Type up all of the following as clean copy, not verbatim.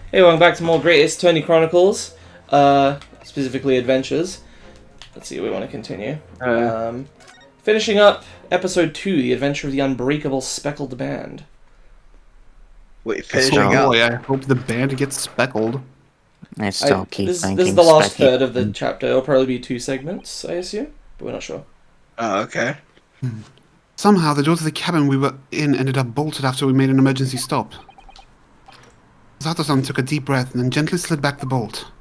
Hey, welcome back to more Greatest Tony Chronicles, specifically Adventures. Let's see, we want to continue. Finishing up Episode 2, The Adventure of the Unbreakable Speckled Band. Wait, finishing up? Boy, I hope the band gets speckled. I still keep This thinking is the last Specky. third of the chapter. It'll probably be 2 segments, I assume, but we're not sure. Oh, okay. Somehow, the door to the cabin we were in ended up bolted after we made an emergency stop. Zato-san took a deep breath and then gently slid back the bolt.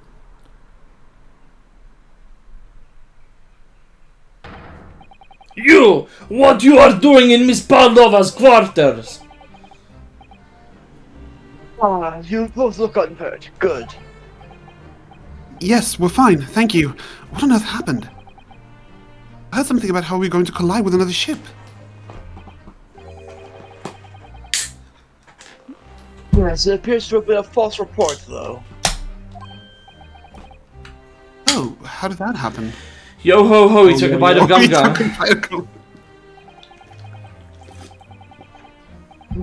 You! What you are doing in Miss Pavlova's quarters? Ah, you both look unhurt. Good. Yes, we're fine, thank you. What on earth happened? I heard something about how we were going to collide with another ship. Yes, it appears to have been a false report, though. Oh, how did that happen? Yo ho ho, he took a bite of gum He gum. took a bite of gum.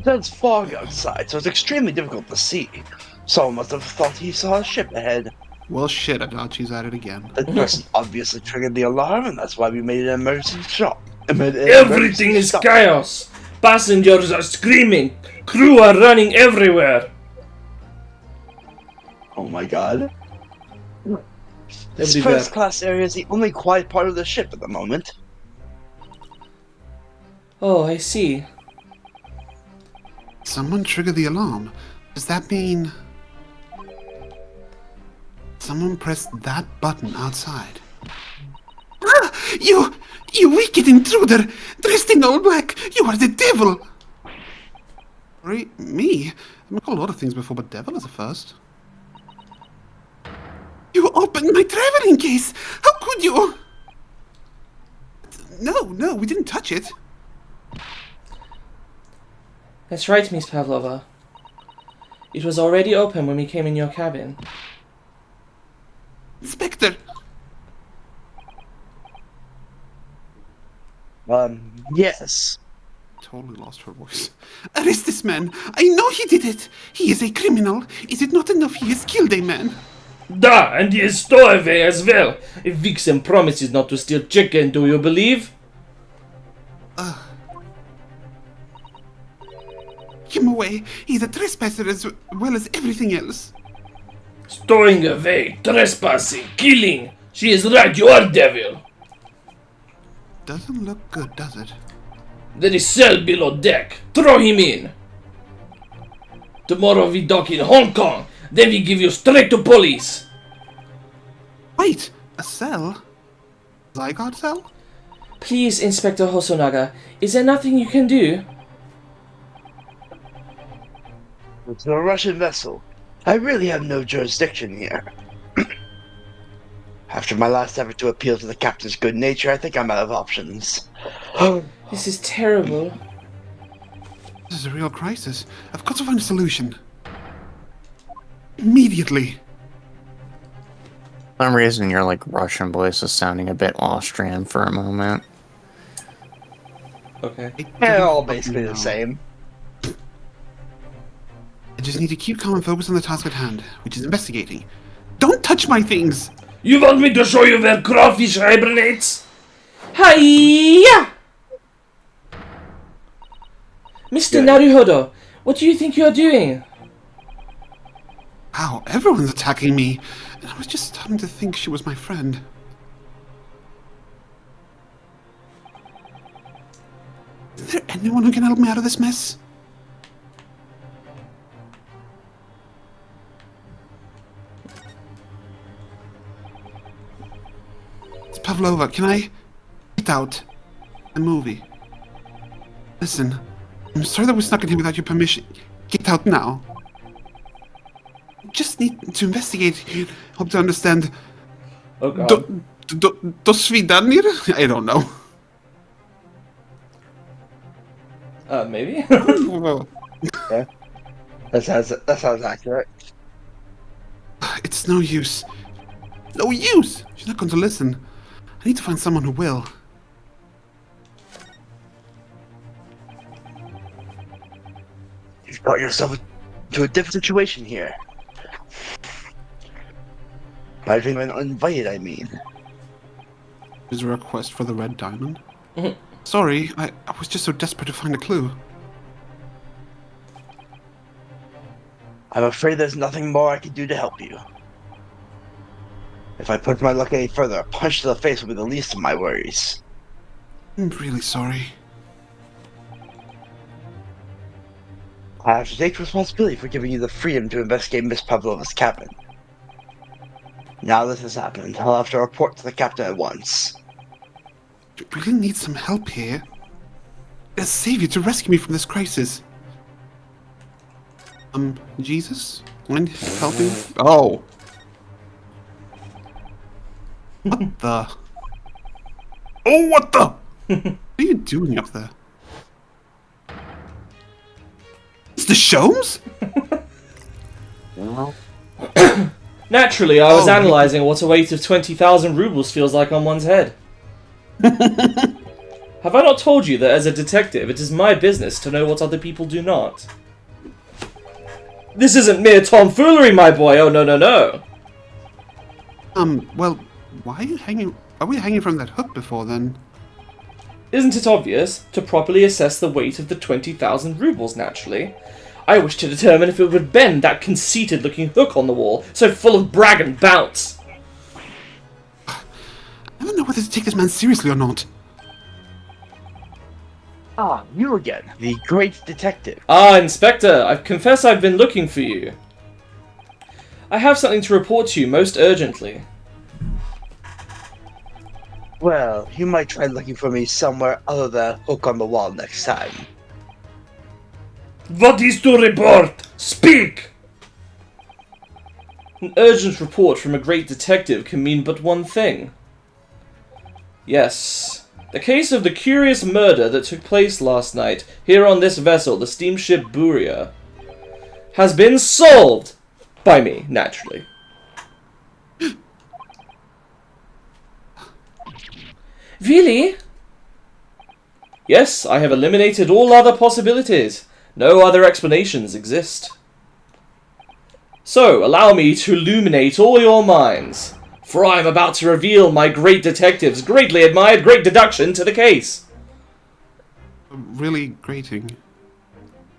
There's fog outside, so it's extremely difficult to see. Someone must have thought he saw a ship ahead. Well, shit, I thought she's at it again. That person obviously triggered the alarm, and that's why we made an emergency stop. Everything is chaos. Passengers are screaming. Crew are running everywhere. Oh my god. This Everywhere. first class area is the only quiet part of the ship at the moment. Oh, I see. Someone triggered the alarm. Does that mean... someone pressed that button outside? Ah! You wicked intruder! Dressed in all black! You are the devil! Me? I've been called a lot of things before, but devil is a first. You opened my traveling case! How could you? No, we didn't touch it. That's right, Miss Pavlova. It was already open when we came in your cabin. Inspector! Yes. Totally lost her voice. Arrest this man! I know he did it! He is a criminal! Is it not enough he has killed a man? Da, and he is stowaway as well. A vixen promises not to steal chicken, do you believe? Him away! He's a trespasser as well as everything else! Stowing away, trespassing, killing. She is right, you are devil. Doesn't look good, does it? There is cell below deck. Throw him in. Tomorrow we dock in Hong Kong. Then we give you straight to police. Wait! A cell? Zygarde cell? Please, Inspector Hosonaga, is there nothing you can do? It's a Russian vessel. I really have no jurisdiction here. After my last effort to appeal to the captain's good nature, I think I'm out of options. This is terrible. This is a real crisis. I've got to find a solution. Immediately. For some reason, your Russian voice is sounding a bit Austrian for a moment. Okay. They're all basically the same. I just need to keep calm and focus on the task at hand, which is investigating. Don't touch my things! You want me to show you where crawfish hibernates? Hiya! Mr. Naruhodo, what do you think you're doing? Wow, everyone's attacking me. And I was just starting to think she was my friend. Is there anyone who can help me out of this mess? It's Pavlova, can I get out the movie? Listen, I'm sorry that we snuck in here without your permission. Get out now. Just need to investigate. Hope to understand. Oh god. Do svidanier? I don't know. Maybe? Yeah. That sounds accurate. It's no use. No use! She's not going to listen. I need to find someone who will. You've got yourself into a different situation here. By being uninvited, I mean. Is a request for the red diamond? Mhm. Sorry, I was just so desperate to find a clue. I'm afraid there's nothing more I can do to help you. If I push my luck any further, a punch to the face will be the least of my worries. I'm really sorry. I have to take responsibility for giving you the freedom to investigate Miss Pavlova's cabin. Now this has happened, I'll have to report to the captain at once. I really need some help here. A savior to rescue me from this crisis. Jesus? Mind helping? Oh. What the? Oh, what the? What are you doing up there? It's the Sholmes? Naturally, I was analysing what a weight of 20,000 rubles feels like on one's head. Have I not told you that as a detective, it is my business to know what other people do not? This isn't mere tomfoolery, my boy. Oh, no, no, no. Well, why are you hanging? Are we hanging from that hook before then? Isn't it obvious? To properly assess the weight of the 20,000 rubles, naturally. I wish to determine if it would bend that conceited-looking hook on the wall, so full of brag and bounce. I don't know whether to take this man seriously or not. Ah, you again, the great detective. Ah, Inspector, I confess I've been looking for you. I have something to report to you most urgently. Well, you might try looking for me somewhere other than a hook on the wall next time. What is to report? Speak! An urgent report from a great detective can mean but one thing. Yes, the case of the curious murder that took place last night here on this vessel, the steamship Buria, has been solved by me, naturally. Really? Yes, I have eliminated all other possibilities. No other explanations exist. So, allow me to illuminate all your minds, for I am about to reveal my great detective's greatly admired great deduction to the case. Really grating.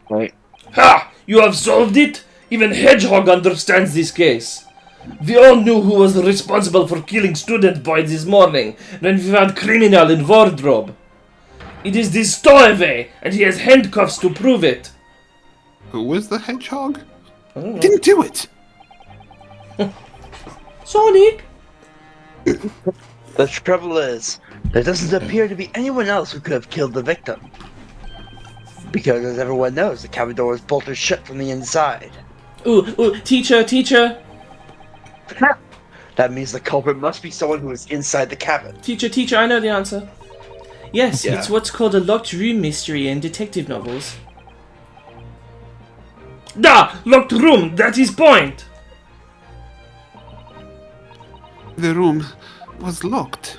Right. Ha! You have solved it? Even Hedgehog understands this case. We all knew who was responsible for killing student boy this morning when we found criminal in wardrobe. It is this stowaway, and he has handcuffs to prove it. Who was the hedgehog? I don't know. Didn't do it! Sonic! The trouble is, there doesn't appear to be anyone else who could have killed the victim. Because as everyone knows, the cabin door was bolted shut from the inside. Ooh, teacher! That means the culprit must be someone who is inside the cabin. Teacher, I know the answer. Yes, Yeah. it's what's called a locked room mystery in detective novels. Da! Locked room, that is point! The room was locked.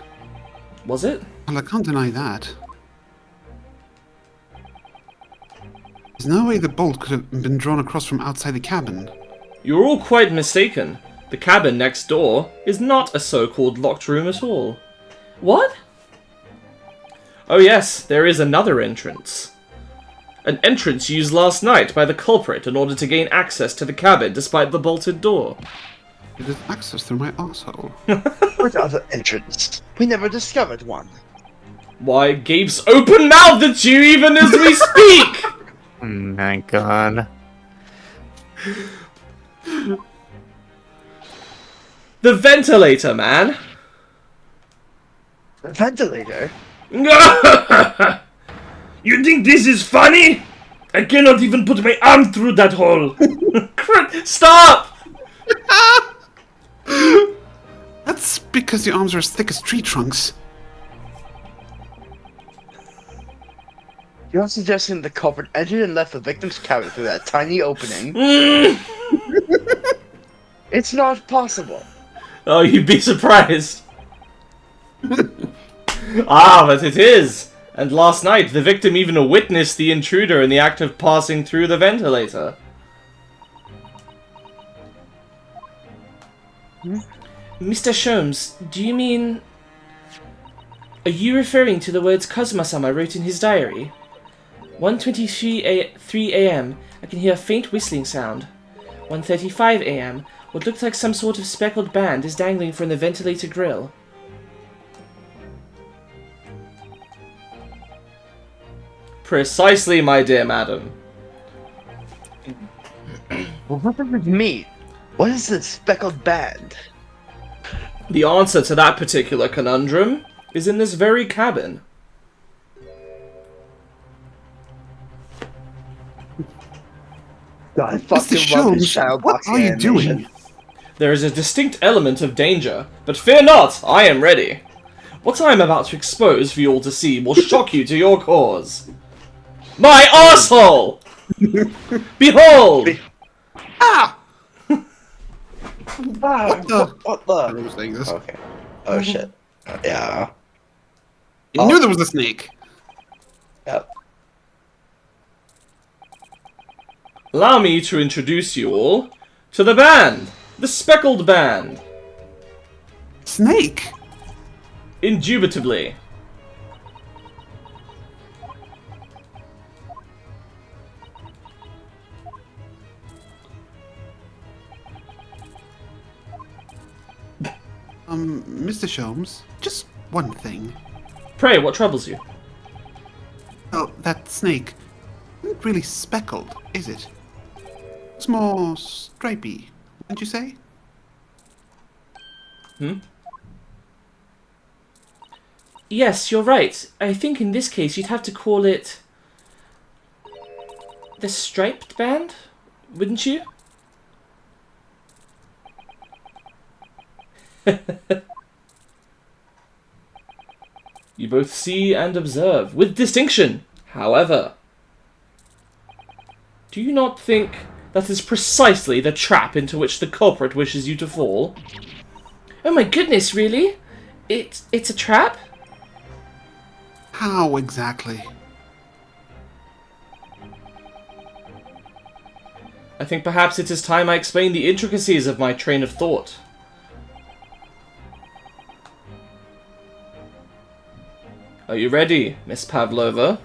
Was it? Well, I can't deny that. There's no way the bolt could have been drawn across from outside the cabin. You're all quite mistaken. The cabin next door is not a so-called locked room at all. What? Oh yes, there is another entrance. An entrance used last night by the culprit in order to gain access to the cabin despite the bolted door. It is access through my arsehole. What other entrance? We never discovered one. Why, Gabe's open-mouthed at you even as we speak! Oh my god. The ventilator, man! The ventilator? You think this is funny? I cannot even put my arm through that hole. Stop! That's because your arms are as thick as tree trunks. You're suggesting the culprit entered and left the victim's cabin through that tiny opening? It's not possible. Oh, you'd be surprised. But it is. And last night, the victim even witnessed the intruder in the act of passing through the ventilator. Mr. Sholmes, do you mean... Are you referring to the words Kazuma-sama wrote in his diary? 1:23 a.m. I can hear a faint whistling sound. 1:35 a.m. What looked like some sort of speckled band is dangling from the ventilator grill. Precisely, my dear madam. Well, what does it mean? What is this speckled band? The answer to that particular conundrum is in this very cabin. God, I Mr. fucking love this Sholmes, child what box are you animation. doing? There is a distinct element of danger, but fear not, I am ready. What I am about to expose for you all to see will shock you to your cause. My arsehole! Behold! Ah! What the- What I the? was saying this. Okay. Oh shit. Yeah. You knew there was a snake. Yep. Allow me to introduce you all to the band, the Speckled Band. Snake? Indubitably. Mr. Sholmes, just one thing. Pray, what troubles you? Well, that snake isn't really speckled, is it? It's more stripy, wouldn't you say? Yes, you're right. I think in this case you'd have to call it... the Striped Band? Wouldn't you? You both see and observe, with distinction. However, do you not think that is precisely the trap into which the culprit wishes you to fall? Oh my goodness, really? It's a trap? How exactly? I think perhaps it is time I explain the intricacies of my train of thought. Are you ready, Miss Pavlova?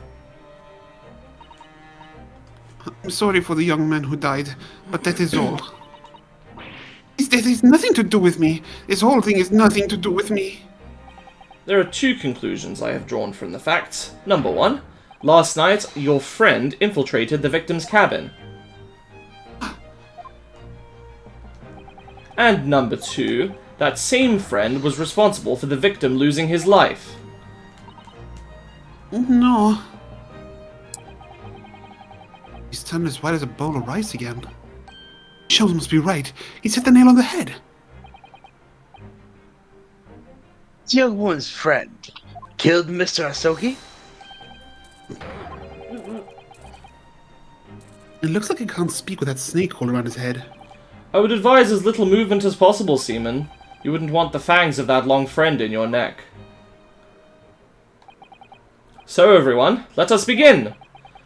I'm sorry for the young man who died, but that is all. It has nothing to do with me. This whole thing has nothing to do with me. There are two conclusions I have drawn from the facts. Number one, last night your friend infiltrated the victim's cabin. And number two, that same friend was responsible for the victim losing his life. No. He's turned as white as a bowl of rice again. Sholmes must be right. He's hit the nail on the head. This young woman's friend killed Mr. Asoki? It looks like he can't speak with that snake hole around his head. I would advise as little movement as possible, Seaman. You wouldn't want the fangs of that long friend in your neck. So everyone, let us begin!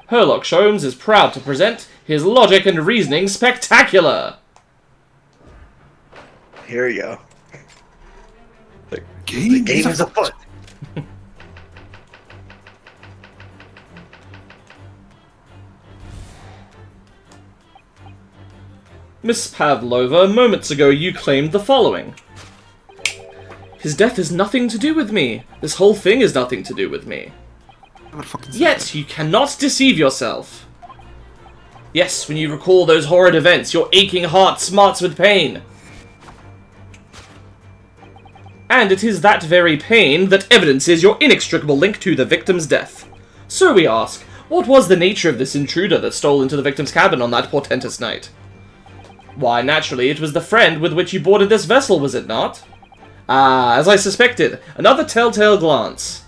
Herlock Sholmes is proud to present his logic and reasoning spectacular! Here you go. The Game game is afoot. Miss Pavlova, moments ago you claimed the following. His death has nothing to do with me. This whole thing is nothing to do with me. Yet, you cannot deceive yourself. Yes, when you recall those horrid events, your aching heart smarts with pain. And it is that very pain that evidences your inextricable link to the victim's death. So we ask, what was the nature of this intruder that stole into the victim's cabin on that portentous night? Why, naturally, it was the friend with which you boarded this vessel, was it not? Ah, as I suspected, another telltale glance.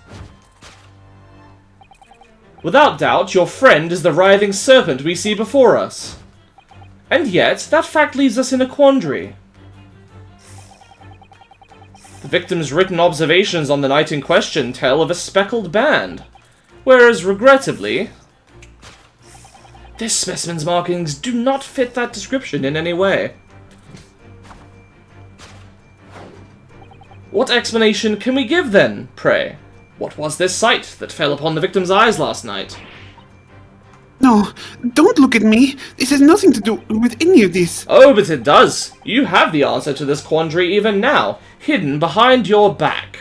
Without doubt, your friend is the writhing serpent we see before us. And yet, that fact leaves us in a quandary. The victim's written observations on the night in question tell of a speckled band, whereas, regrettably, this specimen's markings do not fit that description in any way. What explanation can we give then, pray? What was this sight that fell upon the victim's eyes last night? No, don't look at me. This has nothing to do with any of this. Oh, but it does. You have the answer to this quandary even now, hidden behind your back.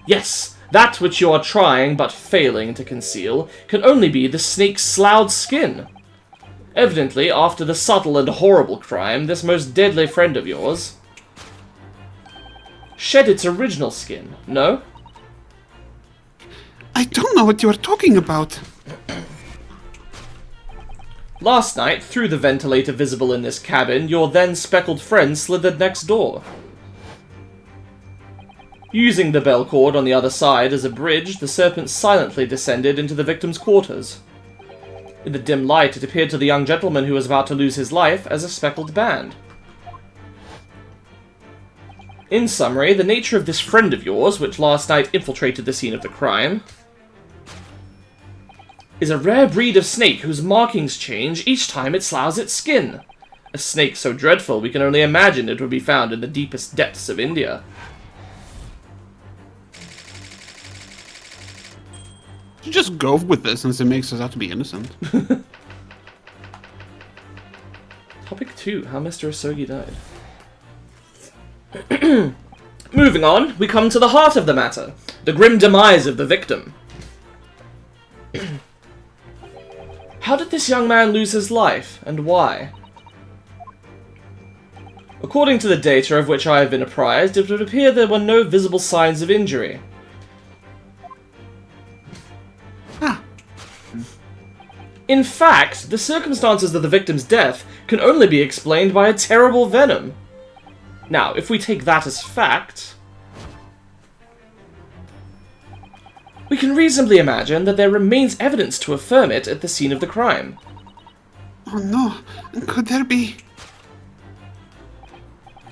Yes, that which you are trying but failing to conceal can only be the snake's sloughed skin. Evidently, after the subtle and horrible crime, this most deadly friend of yours shed its original skin, no? I don't know what you are talking about. Last night, through the ventilator visible in this cabin, your then speckled friend slithered next door. Using the bell cord on the other side as a bridge, the serpent silently descended into the victim's quarters. In the dim light, it appeared to the young gentleman who was about to lose his life as a speckled band. In summary, the nature of this friend of yours, which last night infiltrated the scene of the crime, is a rare breed of snake whose markings change each time it sloughs its skin. A snake so dreadful we can only imagine it would be found in the deepest depths of India. You just go with this since it makes us out to be innocent. Topic 2. How Mr. Asogi died. Moving on, we come to the heart of the matter. The grim demise of the victim. How did this young man lose his life, and why? According to the data of which I have been apprised, it would appear there were no visible signs of injury. In fact, the circumstances of the victim's death can only be explained by a terrible venom. Now, if we take that as fact, we can reasonably imagine that there remains evidence to affirm it at the scene of the crime. Oh no, could there be...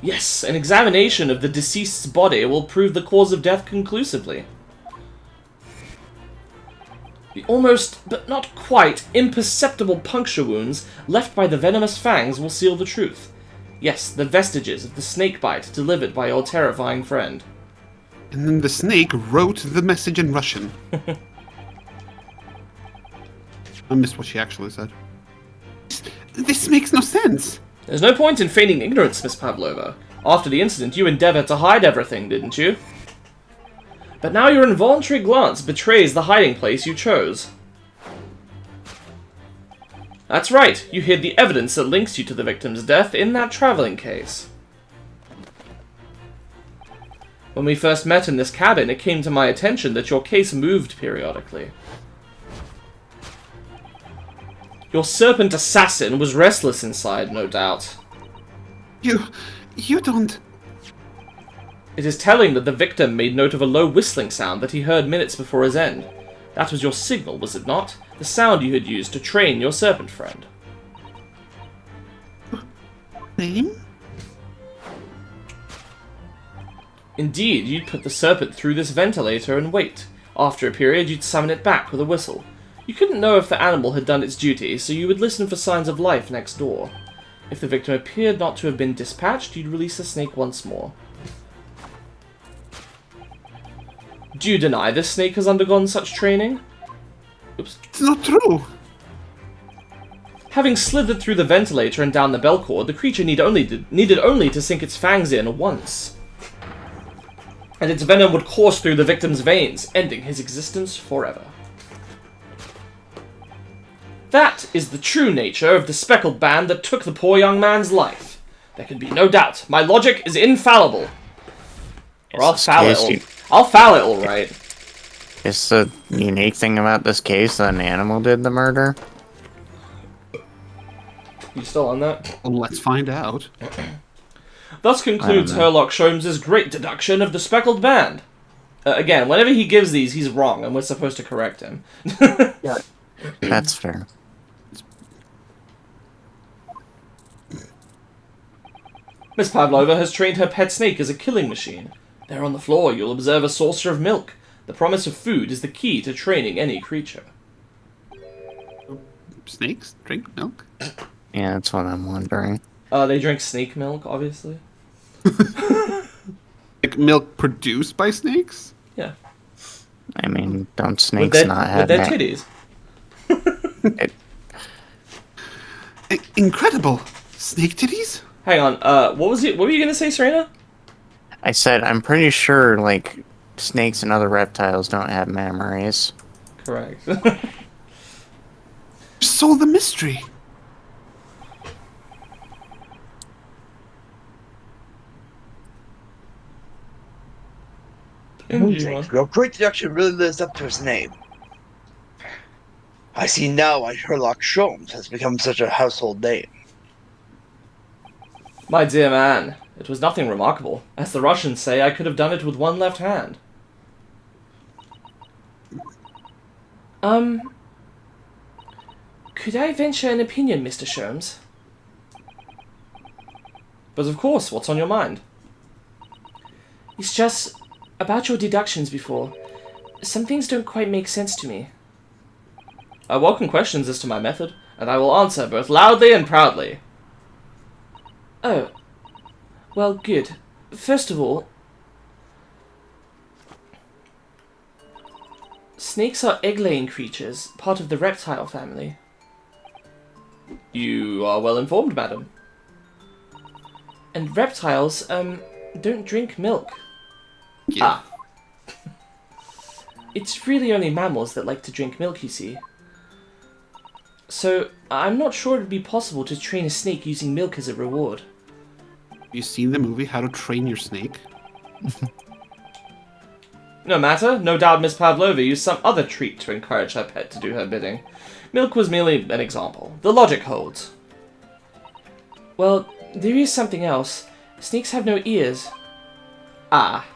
Yes, an examination of the deceased's body will prove the cause of death conclusively. The almost, but not quite, imperceptible puncture wounds left by the venomous fangs will seal the truth. Yes, the vestiges of the snake bite delivered by your terrifying friend. And then the snake wrote the message in Russian. I missed what she actually said. This makes no sense. There's no point in feigning ignorance, Miss Pavlova. After the incident, you endeavored to hide everything, didn't you? But now your involuntary glance betrays the hiding place you chose. That's right, you hid the evidence that links you to the victim's death in that traveling case. When we first met in this cabin, it came to my attention that your case moved periodically. Your serpent assassin was restless inside, no doubt. You don't... It is telling that the victim made note of a low whistling sound that he heard minutes before his end. That was your signal, was it not? The sound you had used to train your serpent friend. Name? Indeed, you'd put the serpent through this ventilator and wait. After a period, you'd summon it back with a whistle. You couldn't know if the animal had done its duty, so you would listen for signs of life next door. If the victim appeared not to have been dispatched, you'd release the snake once more. Do you deny this snake has undergone such training? Oops. It's not true. Having slithered through the ventilator and down the bell cord, the creature needed only to sink its fangs in once. And its venom would course through the victim's veins, ending his existence forever. That is the true nature of the speckled band that took the poor young man's life. There can be no doubt. My logic is infallible. Or I'll foul it. I'll foul it all right. Is the unique thing about this case that an animal did the murder? You still on that? Well, let's find out. Thus concludes Herlock Sholmes' great deduction of the speckled band. Again, whenever he gives these, he's wrong, and we're supposed to correct him. Yeah. That's fair. Miss Pavlova has trained her pet snake as a killing machine. There on the floor, you'll observe a saucer of milk. The promise of food is the key to training any creature. Snakes drink milk? Yeah, that's what I'm wondering. They drink snake milk, obviously. Like milk produced by snakes? Yeah. I mean, don't With snakes their, not with have their ma- titties. Incredible! Snake titties? Hang on, what was it? What were you gonna say, Serena? I said I'm pretty sure like snakes and other reptiles don't have memories. Correct. Solve the mystery. Your great deduction really lives up to its name. I see now why Sherlock Sholmes has become such a household name. My dear man, it was nothing remarkable. As the Russians say, I could have done it with one left hand. Could I venture an opinion, Mr. Sholmes? But of course, what's on your mind? It's just about your deductions before. Some things don't quite make sense to me. I welcome questions as to my method, and I will answer both loudly and proudly. Oh. Well, good. First of all, snakes are egg-laying creatures, part of the reptile family. You are well informed, madam. And reptiles, don't drink milk. Yeah. Ah. It's really only mammals that like to drink milk, you see. So, I'm not sure it would be possible to train a snake using milk as a reward. Have you seen the movie How to Train Your Snake? No matter, no doubt Miss Pavlova used some other treat to encourage her pet to do her bidding. Milk was merely an example. The logic holds. Well, there is something else. Snakes have no ears. Ah.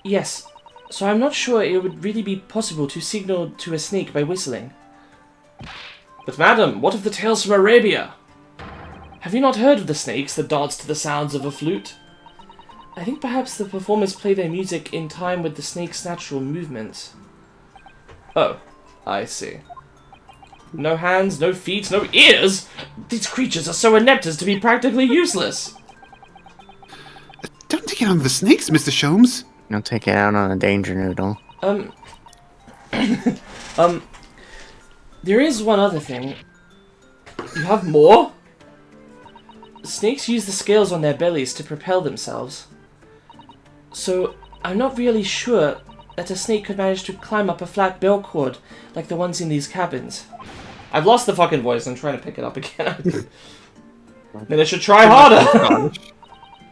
Yes, so I'm not sure it would really be possible to signal to a snake by whistling. But madam, what of the tales from Arabia? Have you not heard of the snakes that dance to the sounds of a flute? I think perhaps the performers play their music in time with the snake's natural movements. Oh, I see. No hands, no feet, no ears? These creatures are so inept as to be practically useless. Don't take it on the snakes, Mr. Sholmes. Don't take it out on a danger noodle. There is one other thing. You have more? Snakes use the scales on their bellies to propel themselves. So, I'm not really sure that a snake could manage to climb up a flat bell cord like the ones in these cabins. I've lost the fucking voice, I'm trying to pick it up again. Then I should try harder!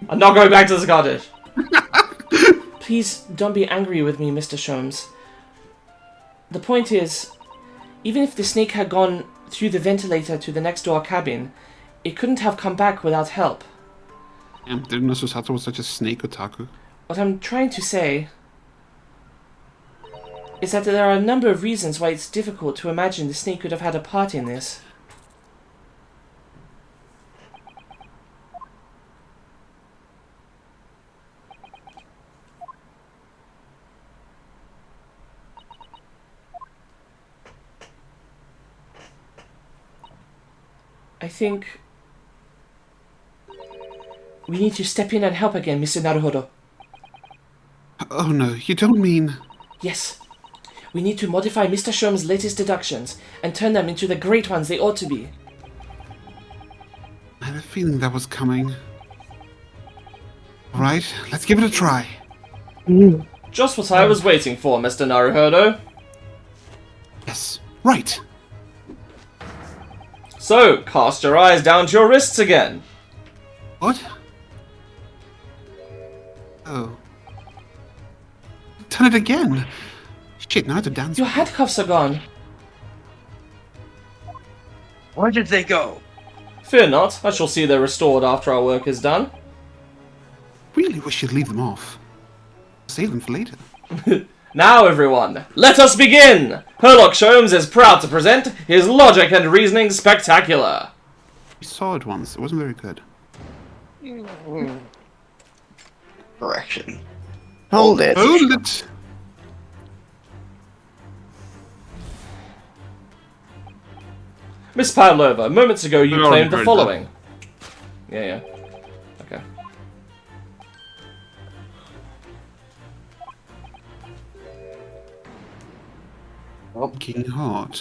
I'm not going back to the Scottish. Please don't be angry with me, Mr. Sholmes. The point is, even if the snake had gone through the ventilator to the next door cabin, it couldn't have come back without help. Damn, didn't know Susato was such a snake otaku. What I'm trying to say is that there are a number of reasons why it's difficult to imagine the snake could have had a part in this. I think we need to step in and help again, Mr. Naruhodo. Oh no, you don't mean... Yes. We need to modify Mr. Sholmes' latest deductions and turn them into the great ones they ought to be. I had a feeling that was coming. Alright, let's give it a try. Just what I was waiting for, Mr. Naruhodo. Yes, right. So, cast your eyes down to your wrists again. What? Oh. Done it again. Shit, now I have to dance. Your handcuffs are gone. Where did they go? Fear not, I shall see they're restored after our work is done. Really wish you'd leave them off. Save them for later. Now, everyone, let us begin! Sherlock Sholmes is proud to present his Logic and Reasoning Spectacular. We saw it once. It wasn't very good. Correction. Hold it. Hold it! Miss Pavlova, moments ago you I already claimed the heard following. Yeah. Okay. Working hard.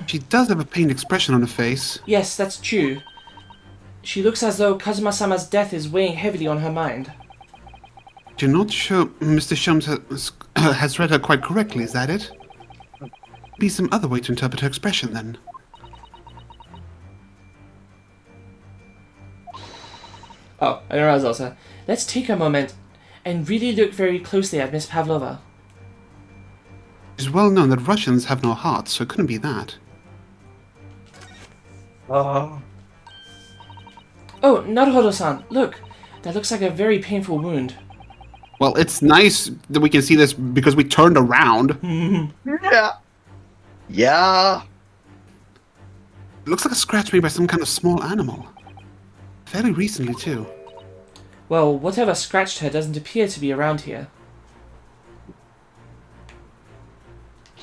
She does have a pained expression on her face. Yes, that's true. She looks as though Kazuma-sama's death is weighing heavily on her mind. You're not sure Mr. Sholmes has read her quite correctly, is that it? Be some other way to interpret her expression, then. Oh, I didn't realize also. Let's take a moment and really look very closely at Miss Pavlova. It's well known that Russians have no hearts, so it couldn't be that. Oh. Oh, Naruhodo-san, look. That looks like a very painful wound. Well, it's nice that we can see this because we turned around. Yeah. Yeah. It looks like a scratch made by some kind of small animal. Fairly recently, too. Well, whatever scratched her doesn't appear to be around here.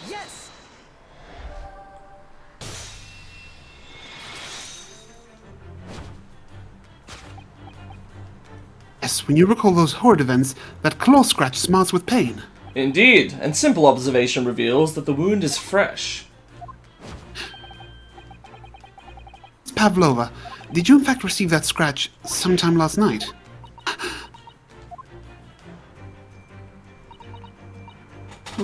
Yes! Yes, when you recall those horrid events, that claw scratch smarts with pain. Indeed, and simple observation reveals that the wound is fresh. Pavlova, did you in fact receive that scratch sometime last night?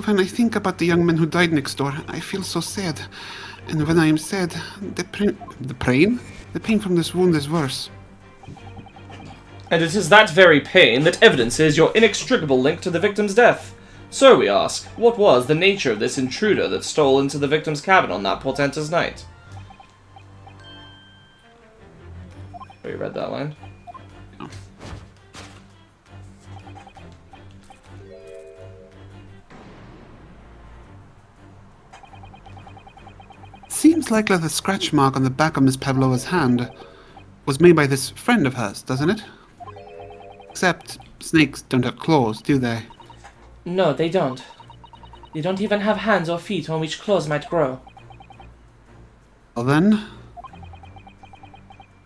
When I think about the young man who died next door, I feel so sad. And when I am sad, the pain from this wound is worse. And it is that very pain that evidences your inextricable link to the victim's death. So we ask, what was the nature of this intruder that stole into the victim's cabin on that portentous night? Oh, you read that line? Seems likely the scratch mark on the back of Miss Pavlova's hand was made by this friend of hers, doesn't it? Except snakes don't have claws, do they? No, they don't. They don't even have hands or feet on which claws might grow. Well then...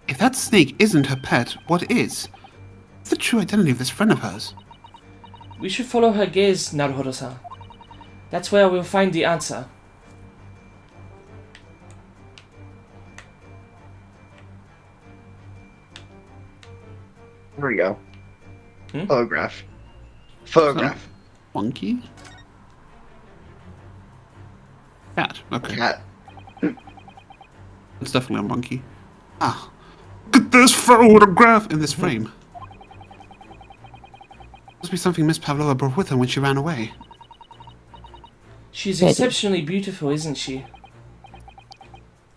if that snake isn't her pet, what is? What's the true identity of this friend of hers? We should follow her gaze, Naruhodo-san. That's where we'll find the answer. Here we go. Hmm? Photograph. Photograph. Monkey? Cat, okay. Cat. It's definitely a monkey. Ah. Look at this photograph in this frame. Must be something Miss Pavlova brought with her when she ran away. She's exceptionally beautiful, isn't she?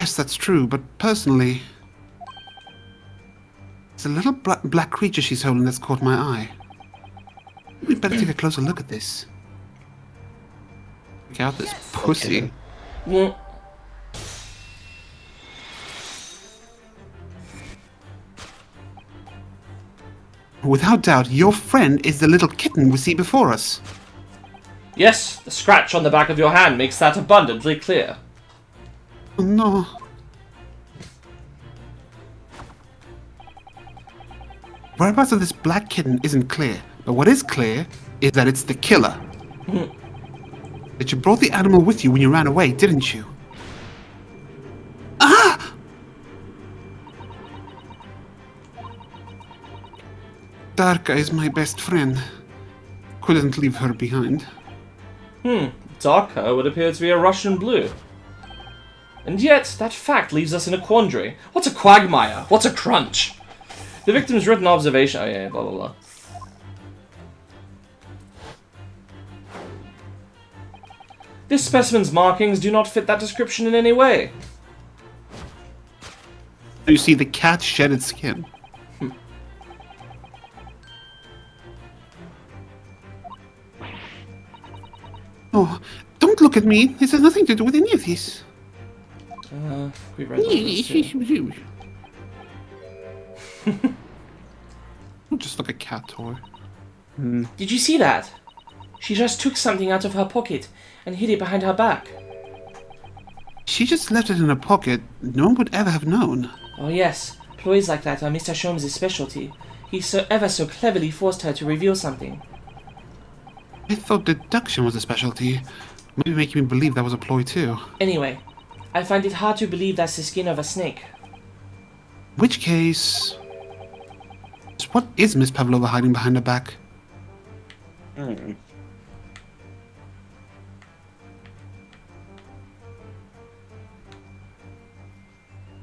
Yes, that's true, but personally... there's a little black creature she's holding that's caught my eye. We'd better take a closer look at this. Check out this pussy. Mm. Without doubt, your friend is the little kitten we see before us. Yes, the scratch on the back of your hand makes that abundantly clear. Oh no. Whereabouts of this black kitten isn't clear, but what is clear is that it's the killer. That you brought the animal with you when you ran away, didn't you? Ah! Darka is my best friend. Couldn't leave her behind. Darka would appear to be a Russian blue. And yet, that fact leaves us in a quandary. What's a quagmire? What's a crunch? The victim's written observation... oh yeah, blah blah blah. This specimen's markings do not fit that description in any way. You see, the cat shed its skin. Oh, don't look at me. This has nothing to do with any of this. We read that. Just like a cat toy. Did you see that? She just took something out of her pocket and hid it behind her back. She just left it in her pocket. No one would ever have known. Oh yes, ploys like that are Mr. Sholmes' specialty. He ever so cleverly forced her to reveal something. I thought deduction was a specialty. Maybe making me believe that was a ploy too. Anyway, I find it hard to believe that's the skin of a snake. In which case... what is Miss Pavlova hiding behind her back? Hmm.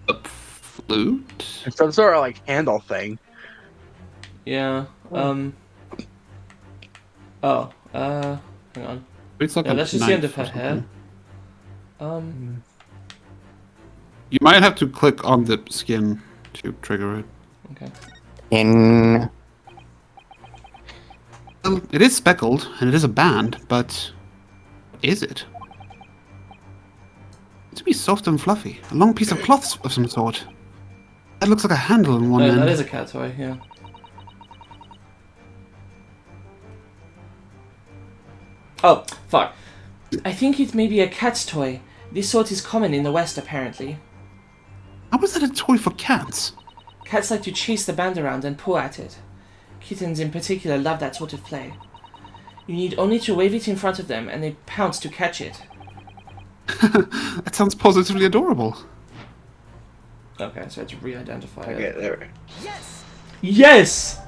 A flute? Some sort of like handle thing. Yeah, Oh, hang on. It's like Yeah, a that's just the end of knife her or hair. something. You might have to click on the skin to trigger it. Okay. Well, it is speckled, and it is a band, but... is it? It's to be soft and fluffy. A long piece of cloth of some sort. That looks like a handle on one end. That is a cat toy, yeah. Oh, fuck. I think it may be a cat's toy. This sort is common in the West, apparently. How is that a toy for cats? Cats like to chase the band around and paw at it. Kittens in particular love that sort of play. You need only to wave it in front of them and they pounce to catch it. That sounds positively adorable. Okay, so it's re-identify Okay, it. there. Yes! Yes!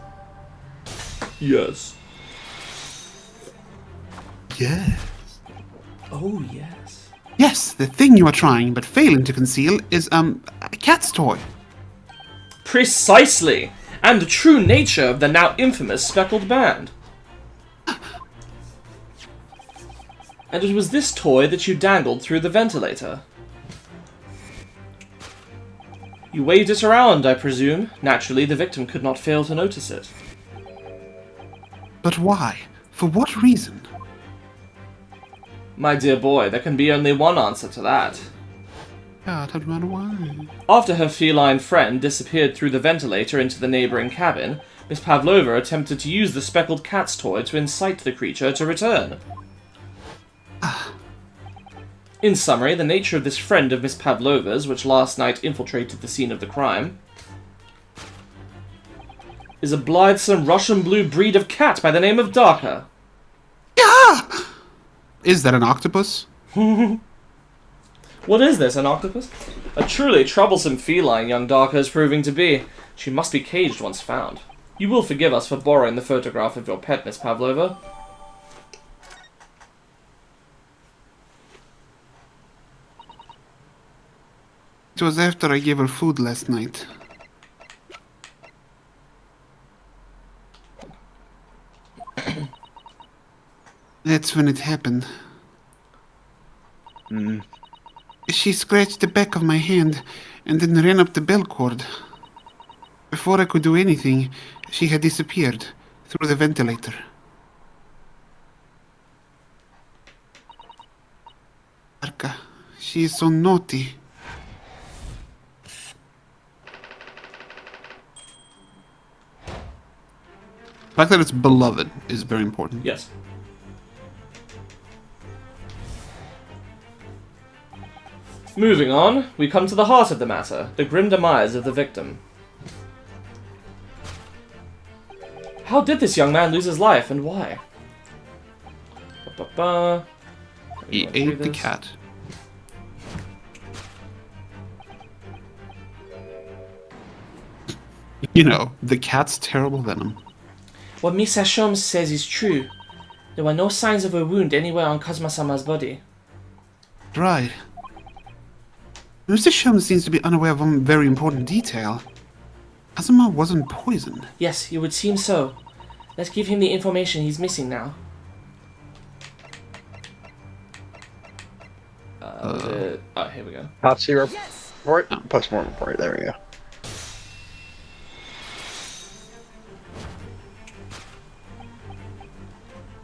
Yeah. Oh, yes. Yes, the thing you are trying but failing to conceal is, a cat's toy. Precisely! And the true nature of the now infamous speckled band. And it was this toy that you dangled through the ventilator. You waved it around, I presume. Naturally, the victim could not fail to notice it. But why? For what reason? My dear boy, there can be only one answer to that. God, I'd run away. After her feline friend disappeared through the ventilator into the neighboring cabin, Miss Pavlova attempted to use the speckled cat's toy to incite the creature to return. In summary, the nature of this friend of Miss Pavlova's, which last night infiltrated the scene of the crime, is a blithesome Russian blue breed of cat by the name of Darka. Yeah! Is that an octopus? What is this, an octopus? A truly troublesome feline young Darka is proving to be. She must be caged once found. You will forgive us for borrowing the photograph of your pet, Miss Pavlova. It was after I gave her food last night. That's when it happened. She scratched the back of my hand and then ran up the bell cord. Before I could do anything, she had disappeared through the ventilator. Darka, she is so naughty. The fact that it's beloved is very important. Yes. Moving on, we come to the heart of the matter, the grim demise of the victim. How did this young man lose his life, and why? He ate the cat. You know, the cat's terrible venom. What Mr. Sholmes says is true. There were no signs of a wound anywhere on Kazuma-sama's body. Right. Mr. Sholmes seems to be unaware of one very important detail. Kazuma wasn't poisoned. Yes, it would seem so. Let's give him the information he's missing now. Here we go. Autopsy report? Post-mortem report, there we go.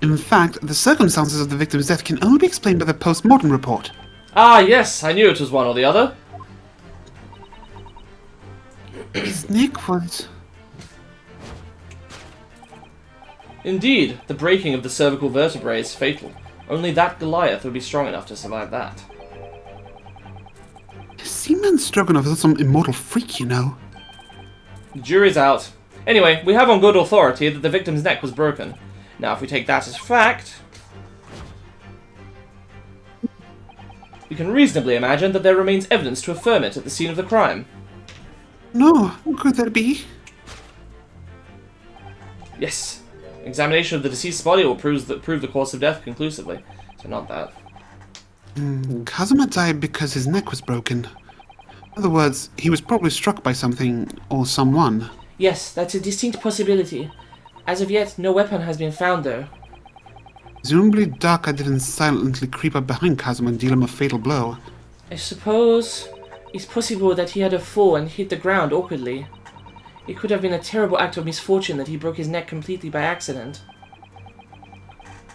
In fact, the circumstances of the victim's death can only be explained by the post-mortem report. Ah, yes, I knew it was one or the other. His neck was... Indeed, the breaking of the cervical vertebrae is fatal. Only that Goliath would be strong enough to survive that. Seaman Stroganoff is some immortal freak, you know. The jury's out. Anyway, we have on good authority that the victim's neck was broken. Now, if we take that as fact... You can reasonably imagine that there remains evidence to affirm it at the scene of the crime. No, could there be? Yes. Examination of the deceased's body will prove the cause of death conclusively. So not that. Kazuma died because his neck was broken. In other words, he was probably struck by something or someone. Yes, that's a distinct possibility. As of yet, no weapon has been found though. Presumably Darka didn't silently creep up behind Kazuma and deal him a fatal blow. I suppose it's possible that he had a fall and hit the ground awkwardly. It could have been a terrible act of misfortune that he broke his neck completely by accident.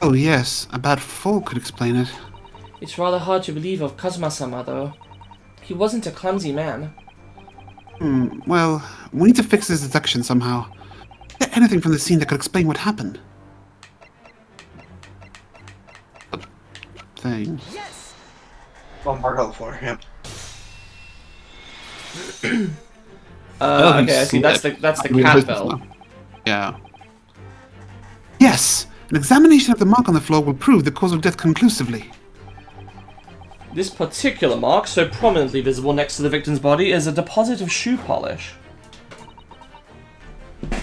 Oh yes, a bad fall could explain it. It's rather hard to believe of Kazuma-sama though. He wasn't a clumsy man. Well, we need to fix this deduction somehow. Is there anything from the scene that could explain what happened? Thing. Well, mark on the floor. Yep. Okay, I see. That's the cat bell. Yeah. Yes! An examination of the mark on the floor will prove the cause of death conclusively. This particular mark, so prominently visible next to the victim's body, is a deposit of shoe polish.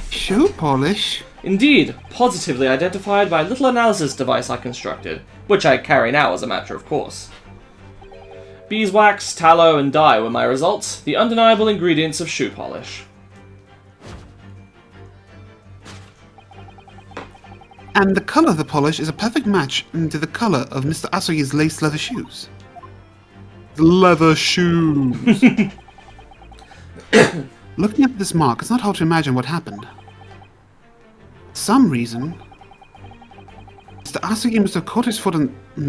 Shoe polish? Indeed, positively identified by a little analysis device I constructed, which I carry now as a matter of course. Beeswax, tallow, and dye were my results, the undeniable ingredients of shoe polish. And the color of the polish is a perfect match to the color of Mr. Asugi's lace leather shoes. Leather shoes! Looking at this mark, it's not hard to imagine what happened. For some reason, Mr. Asugi must have caught his foot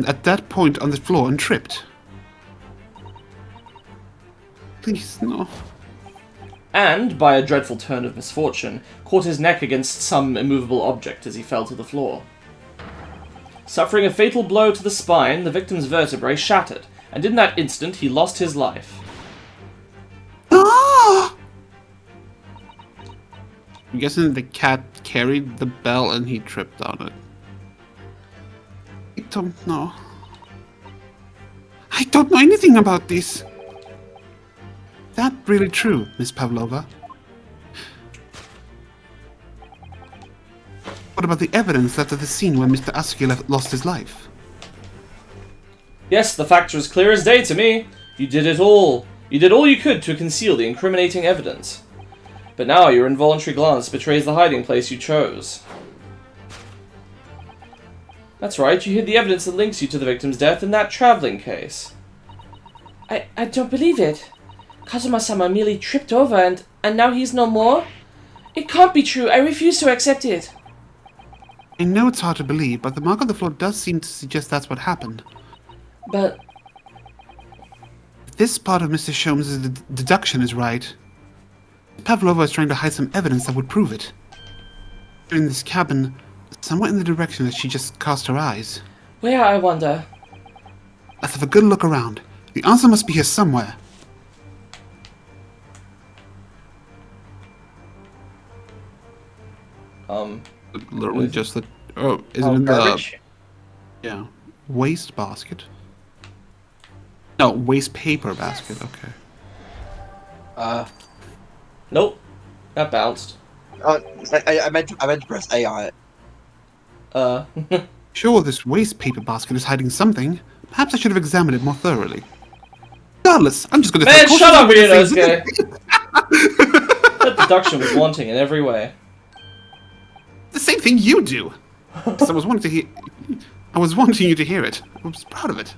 at that point on the floor and tripped. Please, no. And, by a dreadful turn of misfortune, caught his neck against some immovable object as he fell to the floor. Suffering a fatal blow to the spine, the victim's vertebrae shattered, and in that instant he lost his life. Ah! I'm guessing the cat carried the bell and he tripped on it. I don't know. I don't know anything about this. Is that really true, Miss Pavlova? What about the evidence left at the scene where Mr. Asugi lost his life? Yes, the facts are as clear as day to me. You did it all. You did all you could to conceal the incriminating evidence. But now your involuntary glance betrays the hiding place you chose. That's right, you hid the evidence that links you to the victim's death in that traveling case. I don't believe it. Kazuma-sama merely tripped over and now he's no more? It can't be true. I refuse to accept it. I know it's hard to believe, but the mark on the floor does seem to suggest that's what happened. But If this part of Mr. Sholmes' deduction is right, Pavlova is trying to hide some evidence that would prove it. In this cabin, somewhat in the direction that she just cast her eyes. where, I wonder? Let's have a good look around. The answer must be here somewhere. Literally just the... Oh, is it in Garbage? the... Yeah. Waste basket? No, waste paper basket, okay. Nope. That bounced. I meant to press A on it. Sure, this waste paper basket is hiding something. Perhaps I should have examined it more thoroughly. Regardless, I'm just going to... Man, shut up, Inosuke! That deduction was wanting in every way. The same thing you do. 'Cause I was wanting you to hear it. I was proud of it.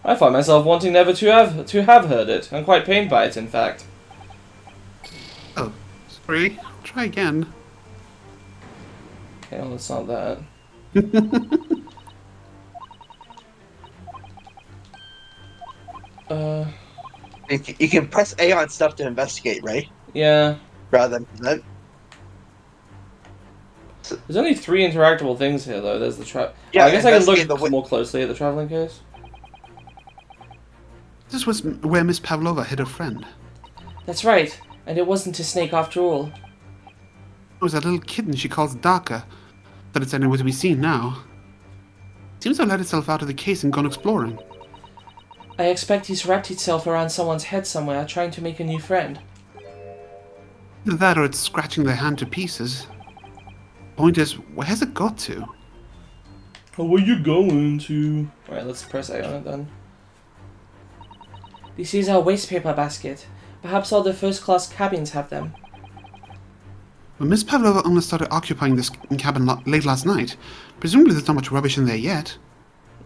I find myself wanting never to have heard it. I'm quite pained by it, in fact. Oh, sorry. Try again. Okay, well, it's not that. You can press A on stuff to investigate, right? Yeah. Rather than that. There's only 3 interactable things here, though. There's the Yeah, I guess I can investigate look the more closely at the traveling case. This was where Miss Pavlova hid her friend. That's right. And it wasn't a snake after all. It was that little kitten she calls Darka. That it's anywhere to be seen now. Seems to have let itself out of the case and gone exploring. I expect he's wrapped itself around someone's head somewhere, trying to make a new friend. Either that or it's scratching their hand to pieces. Point is, where has it got to? Where you going to? Alright, let's press A on it then. This is our waste paper basket. Perhaps all the first-class cabins have them. Well, Miss Pavlova only started occupying this cabin late last night. Presumably there's not much rubbish in there yet.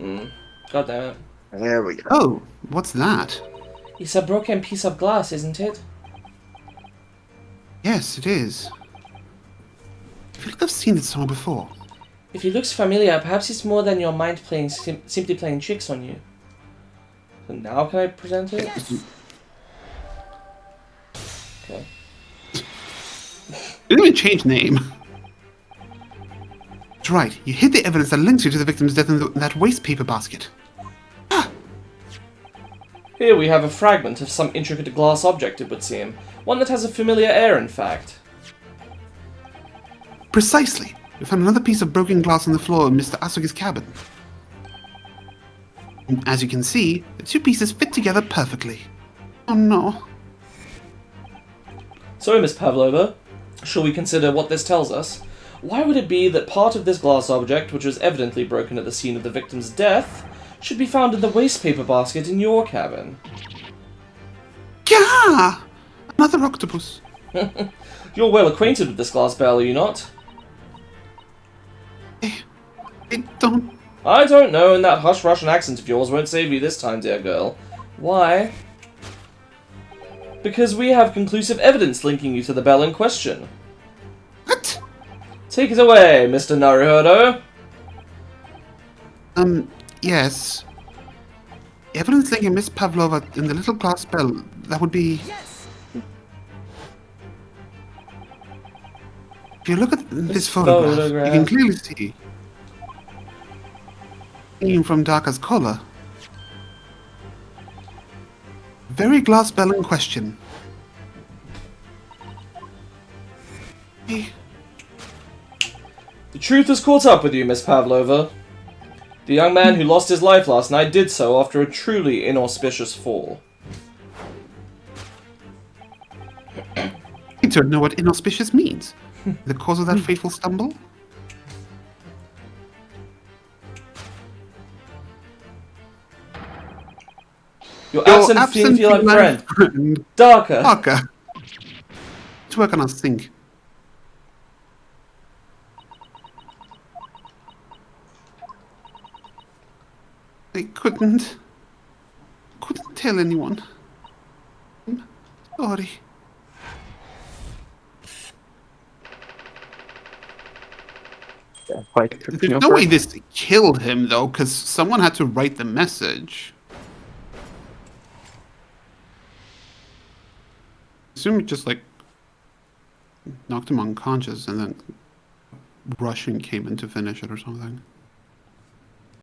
God damn it. There we go. Oh, what's that? It's a broken piece of glass, isn't it? Yes, it is. I feel like I've seen it somewhere before. If it looks familiar, perhaps it's more than your mind playing simply playing tricks on you. So now can I present it? Yes. Okay. Didn't even change name. That's right. You hid the evidence that links you to the victim's death in that waste paper basket. Here we have a fragment of some intricate glass object, it would seem. One that has a familiar air, in fact. Precisely. We found another piece of broken glass on the floor in Mr. Asuka's cabin. And as you can see, the two pieces fit together perfectly. Oh no. So, Miss Pavlova, shall we consider what this tells us? Why would it be that part of this glass object, which was evidently broken at the scene of the victim's death, should be found in the waste paper basket in your cabin? Gah! Another octopus. You're well acquainted with this glass barrel, are you not? I don't... I don't know, and that hush Russian accent of yours won't save you this time, dear girl. Why? Because we have conclusive evidence linking you to the bell in question. What? Take it away, Mr. Naruhodo. Yes. Evidence linking Miss Pavlova in the little glass bell, that would be... Yes. If you look at this photograph, you can clearly see, hanging from Darka's collar, very glass bell in question. Hey, The truth has caught up with you, Miss Pavlova. The young man who lost his life last night did so after a truly inauspicious fall. I don't know what inauspicious means. The cause of that fateful stumble? Your absent feline friend, Darka. Darka. Let's work on our sink. I couldn't tell anyone. I'm sorry. There's no way this killed him, though, because someone had to write the message. I assume it just, like, knocked him unconscious and then Russian came in to finish it or something.